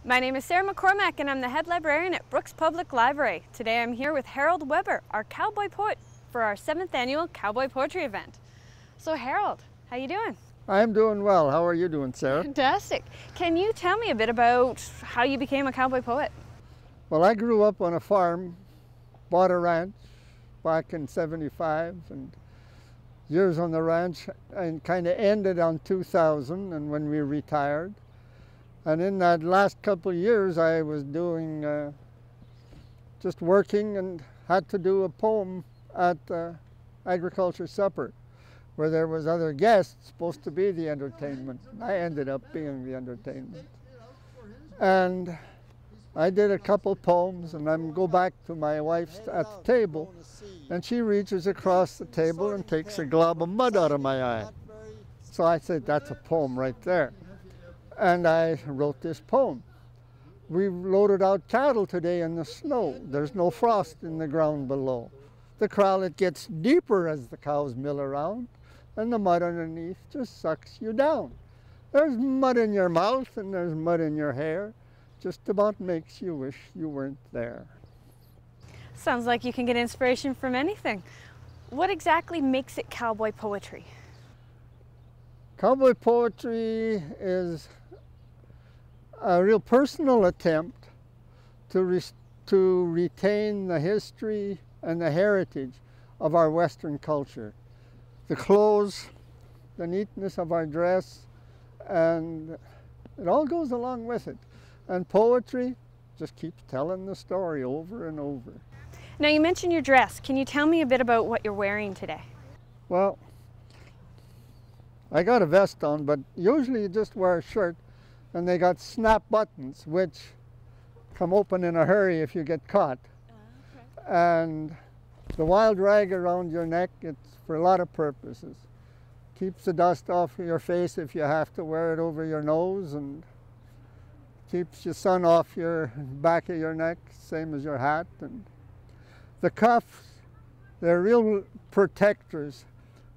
My name is Sarah McCormack and I'm the head librarian at Brooks Public Library. Today I'm here with Harold Weber, our cowboy poet, for our 7th annual Cowboy Poetry event. So Harold, how you doing? I'm doing well. How are you doing, Sarah? Fantastic. Can you tell me a bit about how you became a cowboy poet? Well, I grew up on a farm, bought a ranch back in '75, and years on the ranch, and kind of ended on 2000 and when we retired. And in that last couple of years, I was doing, just working and had to do a poem at agriculture supper, where there was other guests supposed to be the entertainment. I ended up being the entertainment. And I did a couple poems, and I go back to my wife's at the table, and she reaches across the table and takes a glob of mud out of my eye. So I said, that's a poem right there. And I wrote this poem. We loaded out cattle today in the snow. There's no frost in the ground below. The crowlet gets deeper as the cows mill around, and the mud underneath just sucks you down. There's mud in your mouth and there's mud in your hair. Just about makes you wish you weren't there. Sounds like you can get inspiration from anything. What exactly makes it cowboy poetry? Cowboy poetry is a real personal attempt to retain the history and the heritage of our Western culture. The clothes, the neatness of our dress, and it all goes along with it. And poetry just keeps telling the story over and over. Now you mentioned your dress. Can you tell me a bit about what you're wearing today? Well, I got a vest on, but usually you just wear a shirt, and they got snap buttons, which come open in a hurry if you get caught. Okay. And the wild rag around your neck, it's for a lot of purposes. Keeps the dust off your face if you have to wear it over your nose, and keeps the sun off your back of your neck, same as your hat. And the cuffs, they're real protectors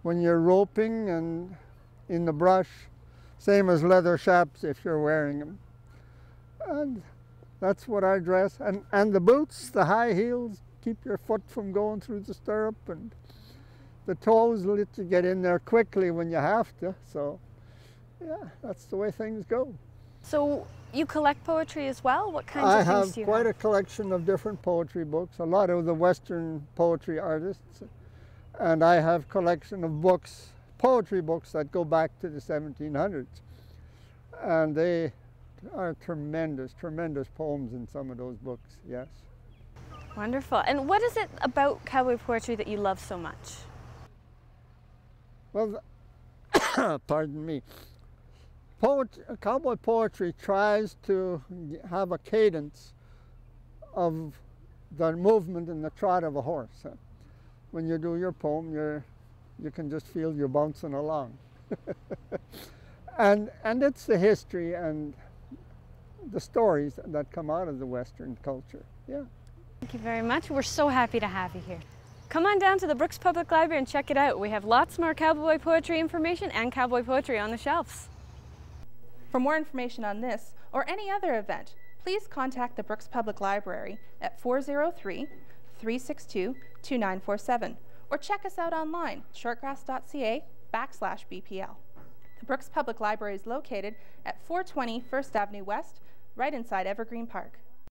when you're roping and in the brush, same as leather chaps if you're wearing them. And that's what I dress. And the boots, the high heels, keep your foot from going through the stirrup, and the toes let you get in there quickly when you have to. So yeah, that's the way things go. So you collect poetry as well? What kinds of things do you have? I have quite a collection of different poetry books, a lot of the Western poetry artists, and I have a collection of books, poetry books that go back to the 1700s. And they are tremendous, tremendous poems in some of those books, yes. Wonderful. And what is it about cowboy poetry that you love so much? Well, pardon me. Cowboy poetry tries to have a cadence of the movement and the trot of a horse. When you do your poem, you can just feel you're bouncing along. and it's the history and the stories that come out of the Western culture. Yeah. Thank you very much. We're so happy to have you here. Come on down to the Brooks Public Library and check it out. We have lots more cowboy poetry information and cowboy poetry on the shelves. For more information on this or any other event, please contact the Brooks Public Library at 403-362-2947 or check us out online, shortgrass.ca/BPL. The Brooks Public Library is located at 420 First Avenue West, right inside Evergreen Park.